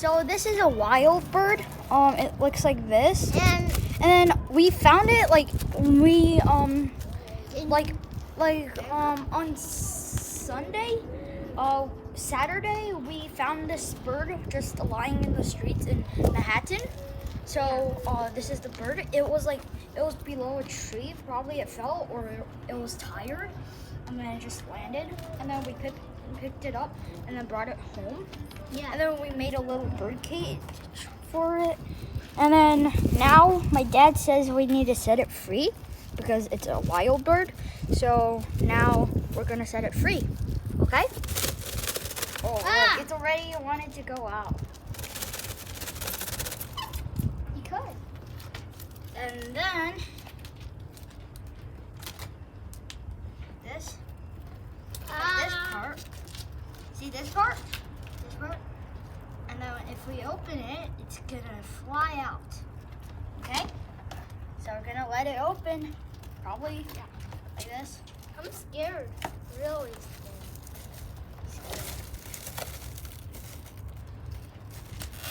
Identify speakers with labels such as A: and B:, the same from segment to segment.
A: So this is a wild bird. It looks like this.
B: And
A: And we found it like we on Sunday, Saturday we found this bird just lying in the streets in Manhattan. So this is the bird. It was below a tree. Probably it fell or it was tired, and then it just landed. And then we picked it up and then brought it home.
B: yeah.
A: And then we made a little bird cage for it. And then now my dad says we need to set it free because it's a wild bird. So now we're gonna set it free. Okay? Oh, look, it's already wanted to go out.
B: You could.
A: And then this part. See this part? This part? And then if we open it, it's gonna fly out. Okay? So we're gonna let it open. Probably like this.
B: I'm scared. Really scared.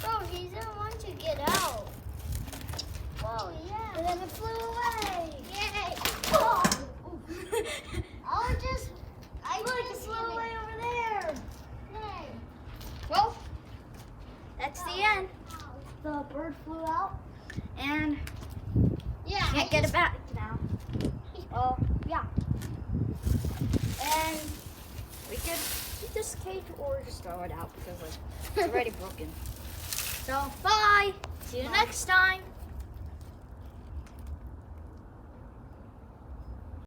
B: Bro, he didn't want to get out. Whoa, yeah. And then it flew away. Yay. Oh. I just flew away over there. Yay.
A: Well, that's the end. The bird flew out and
B: Yeah.
A: can't get it back now. Yeah. And we could keep this cage or just throw it out because it's already broken. So bye. See you next time.